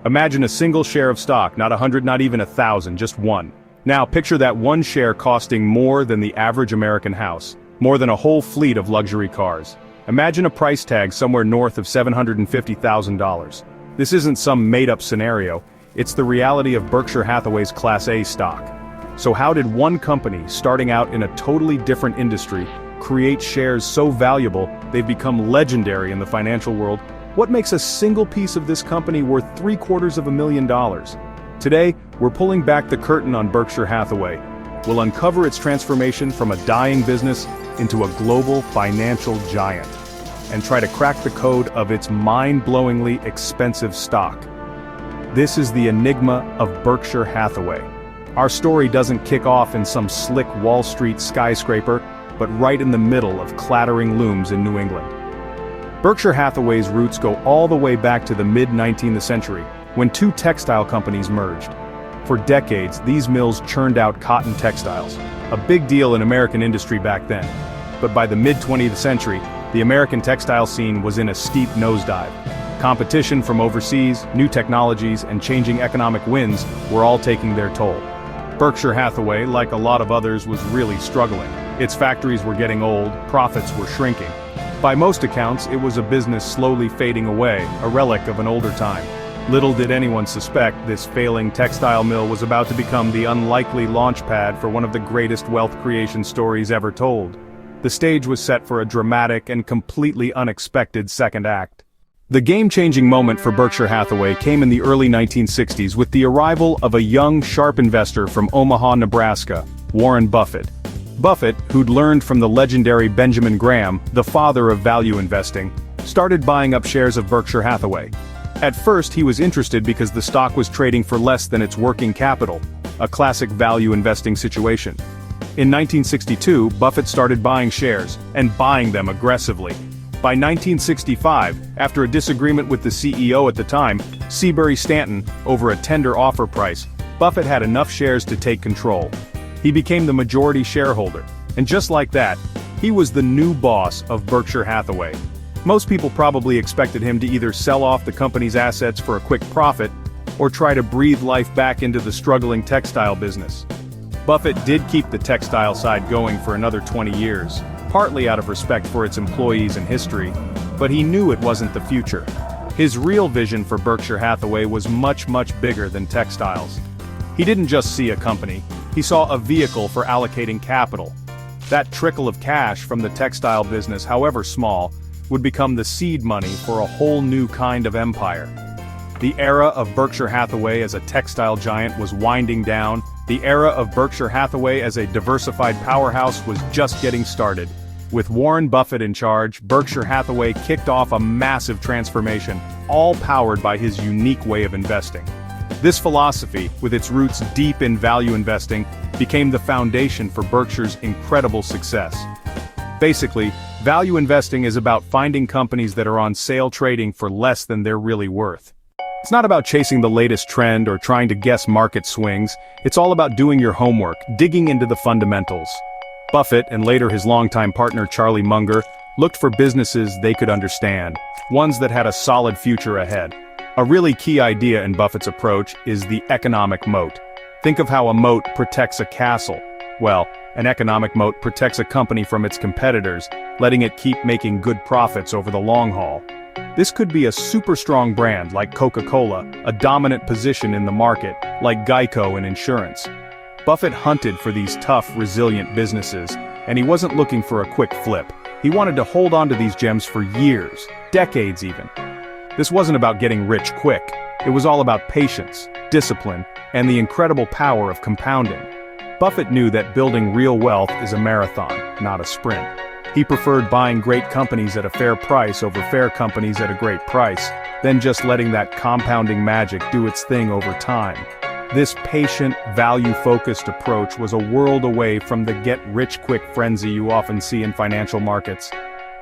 Imagine a single share of stock, not 100, not even 1,000, just one. Now picture that one share costing more than the average American house, more than a whole fleet of luxury cars. Imagine a price tag somewhere north of $750,000. This isn't some made-up scenario, it's the reality of Berkshire Hathaway's Class A stock. So how did one company, starting out in a totally different industry, create shares so valuable they've become legendary in the financial world? What makes a single piece of this company worth $750,000? Today, we're pulling back the curtain on Berkshire Hathaway. We'll uncover its transformation from a dying business into a global financial giant, and try to crack the code of its mind-blowingly expensive stock. This is the enigma of Berkshire Hathaway. Our story doesn't kick off in some slick Wall Street skyscraper, but right in the middle of clattering looms in New England. Berkshire Hathaway's roots go all the way back to the mid-19th century, when two textile companies merged. For decades, these mills churned out cotton textiles, a big deal in American industry back then. But by the mid-20th century, the American textile scene was in a steep nosedive. Competition from overseas, new technologies, and changing economic winds were all taking their toll. Berkshire Hathaway, like a lot of others, was really struggling. Its factories were getting old, profits were shrinking. By most accounts, it was a business slowly fading away, a relic of an older time. Little did anyone suspect this failing textile mill was about to become the unlikely launchpad for one of the greatest wealth creation stories ever told. The stage was set for a dramatic and completely unexpected second act. The game-changing moment for Berkshire Hathaway came in the early 1960s with the arrival of a young, sharp investor from Omaha, Nebraska, Warren Buffett. Buffett, who'd learned from the legendary Benjamin Graham, the father of value investing, started buying up shares of Berkshire Hathaway. At first, he was interested because the stock was trading for less than its working capital, a classic value investing situation. In 1962, Buffett started buying shares, and buying them aggressively. By 1965, after a disagreement with the CEO at the time, Seabury Stanton, over a tender offer price, Buffett had enough shares to take control. He became the majority shareholder, and just like that, he was the new boss of Berkshire Hathaway. Most people probably expected him to either sell off the company's assets for a quick profit, or try to breathe life back into the struggling textile business. Buffett did keep the textile side going for another 20 years, partly out of respect for its employees and history, but he knew it wasn't the future. His real vision for Berkshire Hathaway was much bigger than textiles. He didn't just see a company, he saw a vehicle for allocating capital. That trickle of cash from the textile business, however small, would become the seed money for a whole new kind of empire. The era of Berkshire Hathaway as a textile giant was winding down. The era of Berkshire Hathaway as a diversified powerhouse was just getting started. With Warren Buffett in charge, Berkshire Hathaway kicked off a massive transformation, all powered by his unique way of investing. This philosophy, with its roots deep in value investing, became the foundation for Berkshire's incredible success. Basically, value investing is about finding companies that are on sale trading for less than they're really worth. It's not about chasing the latest trend or trying to guess market swings, it's all about doing your homework, digging into the fundamentals. Buffett, and later his longtime partner Charlie Munger, looked for businesses they could understand, ones that had a solid future ahead. A really key idea in Buffett's approach is the economic moat. Think of how a moat protects a castle. Well, an economic moat protects a company from its competitors, letting it keep making good profits over the long haul. This could be a super strong brand like Coca-Cola, a dominant position in the market, like Geico in insurance. Buffett hunted for these tough, resilient businesses, and he wasn't looking for a quick flip. He wanted to hold on to these gems for years, decades even. This wasn't about getting rich quick. It was all about patience, discipline, and the incredible power of compounding. Buffett knew that building real wealth is a marathon, not a sprint. He preferred buying great companies at a fair price over fair companies at a great price, then just letting that compounding magic do its thing over time. This patient, value-focused approach was a world away from the get-rich-quick frenzy you often see in financial markets.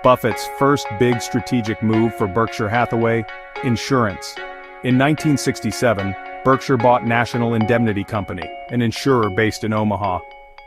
Buffett's first big strategic move for Berkshire Hathaway: insurance. In 1967, Berkshire bought National Indemnity Company, an insurer based in Omaha.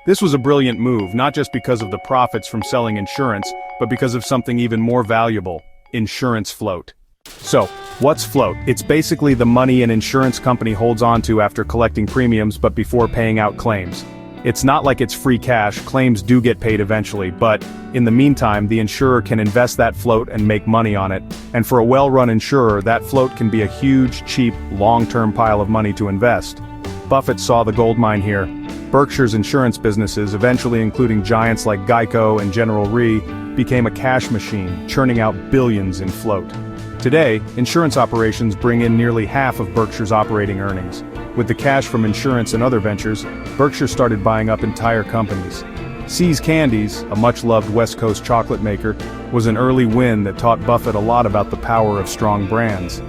This was a brilliant move, not just because of the profits from selling insurance, but because of something even more valuable: insurance float. So, What's float? It's basically the money an insurance company holds onto after collecting premiums but before paying out claims. It's not like it's free cash, claims do get paid eventually, but, in the meantime, the insurer can invest that float and make money on it, and for a well-run insurer, that float can be a huge, cheap, long-term pile of money to invest. Buffett saw the gold mine here. Berkshire's insurance businesses, eventually including giants like Geico and General Re, became a cash machine, churning out billions in float. Today, insurance operations bring in nearly half of Berkshire's operating earnings. With the cash from insurance and other ventures, Berkshire started buying up entire companies. See's Candies, a much-loved West Coast chocolate maker, was an early win that taught Buffett a lot about the power of strong brands.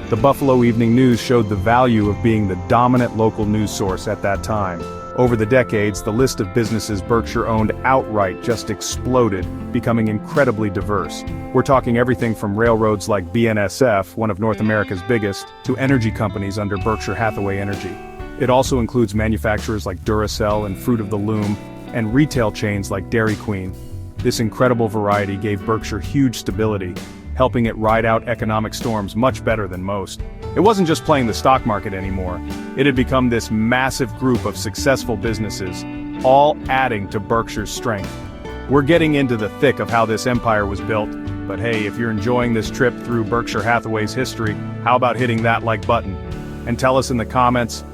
The Buffalo Evening News showed the value of being the dominant local news source at that time. Over the decades, the list of businesses Berkshire owned outright just exploded, becoming incredibly diverse. We're talking everything from railroads like BNSF, one of North America's biggest, to energy companies under Berkshire Hathaway Energy. It also includes manufacturers like Duracell and Fruit of the Loom, and retail chains like Dairy Queen. This incredible variety gave Berkshire huge stability, helping it ride out economic storms much better than most. It wasn't just playing the stock market anymore. It had become this massive group of successful businesses, all adding to Berkshire's strength. We're getting into the thick of how this empire was built, but hey, if you're enjoying this trip through Berkshire Hathaway's history, how about hitting that like button? And tell us in the comments,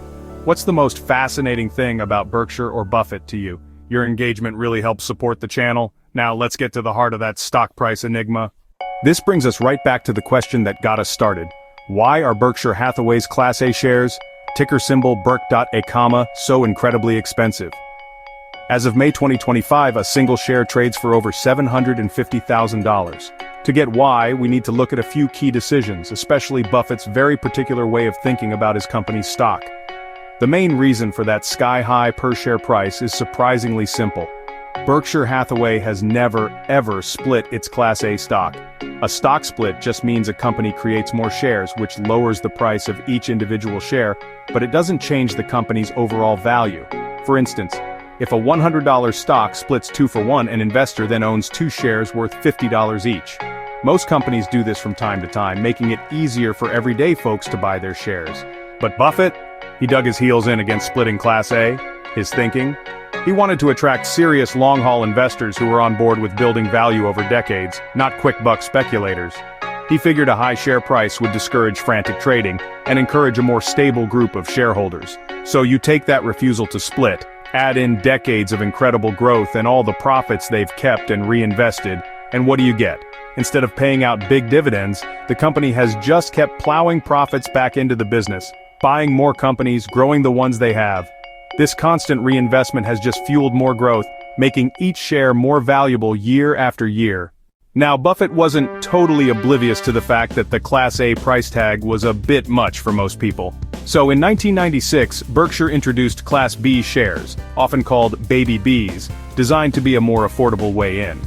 what's the most fascinating thing about Berkshire or Buffett to you? Your engagement really helps support the channel. Now let's get to the heart of that stock price enigma. This brings us right back to the question that got us started. Why are Berkshire Hathaway's Class A shares, ticker symbol BERK.A, so incredibly expensive? As of May 2025, a single share trades for over $750,000. To get why, we need to look at a few key decisions, especially Buffett's very particular way of thinking about his company's stock. The main reason for that sky-high per-share price is surprisingly simple. Berkshire Hathaway has never, ever split its Class A stock. A stock split just means a company creates more shares, which lowers the price of each individual share, but it doesn't change the company's overall value. For instance, if a $100 stock splits 2 for 1, an investor then owns 2 shares worth $50 each. Most companies do this from time to time, making it easier for everyday folks to buy their shares. But Buffett? He dug his heels in against splitting Class A. His thinking? He wanted to attract serious long-haul investors who were on board with building value over decades, not quick-buck speculators. He figured a high share price would discourage frantic trading and encourage a more stable group of shareholders. So you take that refusal to split, add in decades of incredible growth and all the profits they've kept and reinvested, and what do you get? Instead of paying out big dividends, the company has just kept plowing profits back into the business, buying more companies, growing the ones they have. This constant reinvestment has just fueled more growth, making each share more valuable year after year. Now, Buffett wasn't totally oblivious to the fact that the Class A price tag was a bit much for most people. So in 1996, Berkshire introduced Class B shares, often called Baby Bs, designed to be a more affordable way in.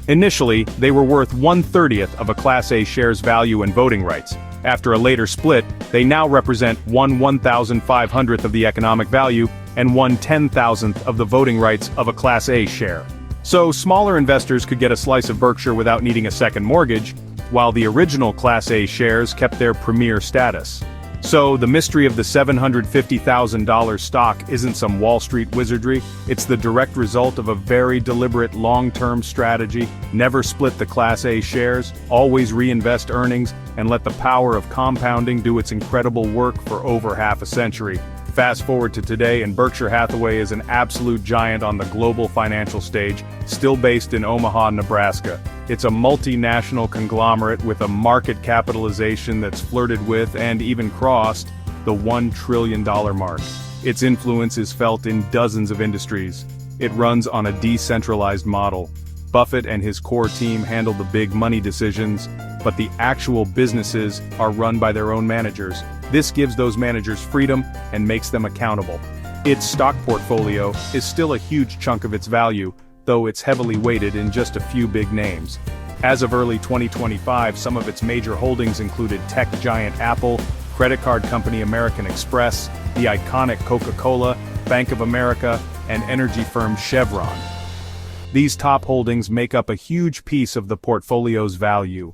Initially, they were worth 1/30th of a Class A share's value and voting rights. After a later split, they now represent 1/1,500th of the economic value and 1/10,000th of the voting rights of a Class A share. So smaller investors could get a slice of Berkshire without needing a second mortgage, while the original Class A shares kept their premier status. So the mystery of the $750,000 stock isn't some Wall Street wizardry, it's the direct result of a very deliberate long-term strategy. Never split the Class A shares, always reinvest earnings, and let the power of compounding do its incredible work for over half a century. Fast forward to today and Berkshire Hathaway is an absolute giant on the global financial stage, still based in Omaha, Nebraska. It's a multinational conglomerate with a market capitalization that's flirted with and even crossed the $1 trillion mark. Its influence is felt in dozens of industries. It runs on a decentralized model. Buffett and his core team handle the big money decisions, but the actual businesses are run by their own managers. This gives those managers freedom and makes them accountable. Its stock portfolio is still a huge chunk of its value, though it's heavily weighted in just a few big names. As of early 2025, some of its major holdings included tech giant Apple, credit card company American Express, the iconic Coca-Cola, Bank of America, and energy firm Chevron. These top holdings make up a huge piece of the portfolio's value.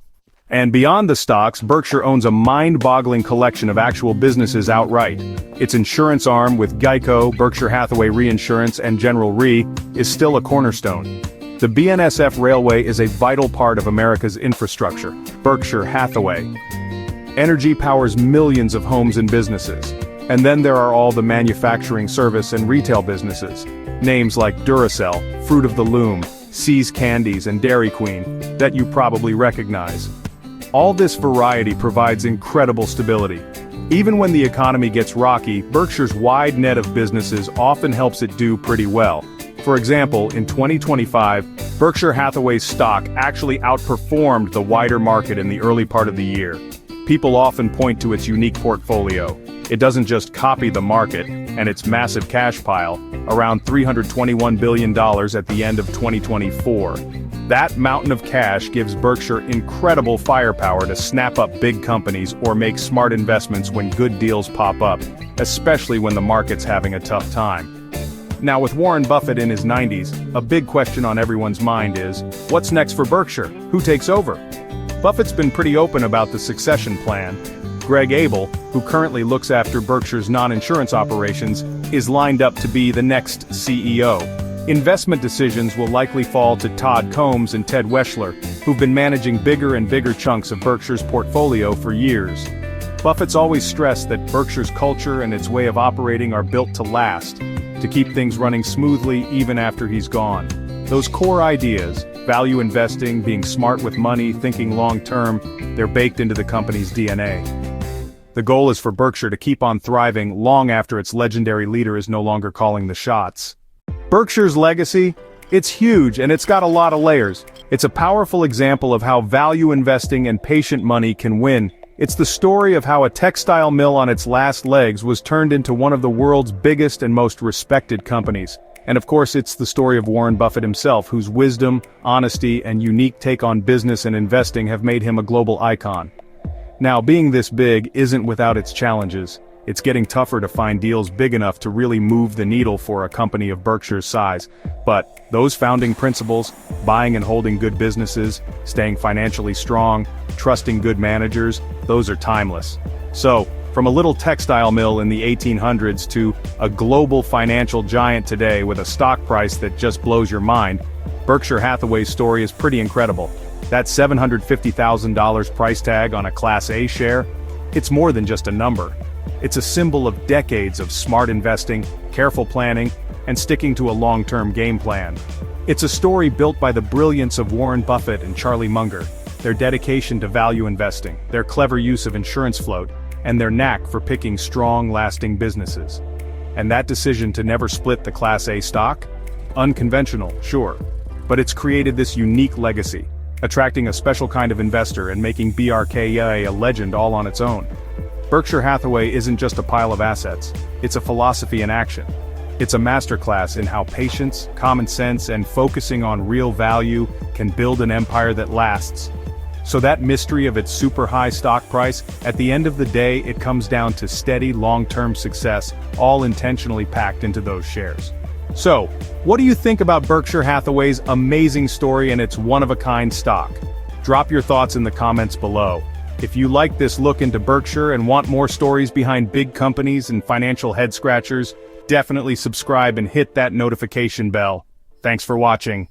And beyond the stocks, Berkshire owns a mind-boggling collection of actual businesses outright. Its insurance arm with Geico, Berkshire Hathaway Reinsurance, and General Re is still a cornerstone. The BNSF Railway is a vital part of America's infrastructure. Berkshire Hathaway Energy powers millions of homes and businesses. And then there are all the manufacturing, service, and retail businesses. Names like Duracell, Fruit of the Loom, See's Candies, and Dairy Queen, that you probably recognize. All this variety provides incredible stability. Even when the economy gets rocky, Berkshire's wide net of businesses often helps it do pretty well. For example, in 2025, Berkshire Hathaway's stock actually outperformed the wider market in the early part of the year. People often point to its unique portfolio. It doesn't just copy the market, and its massive cash pile, around $321 billion at the end of 2024. That mountain of cash gives Berkshire incredible firepower to snap up big companies or make smart investments when good deals pop up, especially when the market's having a tough time. Now with Warren Buffett in his 90s, a big question on everyone's mind is, what's next for Berkshire? Who takes over? Buffett's been pretty open about the succession plan. Greg Abel, who currently looks after Berkshire's non-insurance operations, is lined up to be the next CEO. Investment decisions will likely fall to Todd Combs and Ted Weschler, who've been managing bigger and bigger chunks of Berkshire's portfolio for years. Buffett's always stressed that Berkshire's culture and its way of operating are built to last, to keep things running smoothly even after he's gone. Those core ideas, value investing, being smart with money, thinking long-term, they're baked into the company's DNA. The goal is for Berkshire to keep on thriving long after its legendary leader is no longer calling the shots. Berkshire's legacy? It's huge and it's got a lot of layers. It's a powerful example of how value investing and patient money can win. It's the story of how a textile mill on its last legs was turned into one of the world's biggest and most respected companies. And of course it's the story of Warren Buffett himself, whose wisdom, honesty, and unique take on business and investing have made him a global icon. Now, being this big isn't without its challenges. It's getting tougher to find deals big enough to really move the needle for a company of Berkshire's size. But those founding principles, buying and holding good businesses, staying financially strong, trusting good managers, those are timeless. So, from a little textile mill in the 1800s to a global financial giant today with a stock price that just blows your mind, Berkshire Hathaway's story is pretty incredible. That $750,000 price tag on a Class A share, it's more than just a number. It's a symbol of decades of smart investing, careful planning, and sticking to a long-term game plan. It's a story built by the brilliance of Warren Buffett and Charlie Munger, their dedication to value investing, their clever use of insurance float, and their knack for picking strong, lasting businesses. And that decision to never split the Class A stock? Unconventional, sure, but it's created this unique legacy, attracting a special kind of investor and making BRKA a legend all on its own. Berkshire Hathaway isn't just a pile of assets, it's a philosophy in action. It's a masterclass in how patience, common sense, and focusing on real value can build an empire that lasts. So that mystery of its super high stock price, at the end of the day it comes down to steady long-term success, all intentionally packed into those shares. So, what do you think about Berkshire Hathaway's amazing story and its one-of-a-kind stock? Drop your thoughts in the comments below. If you like this look into Berkshire and want more stories behind big companies and financial head-scratchers, definitely subscribe and hit that notification bell. Thanks for watching.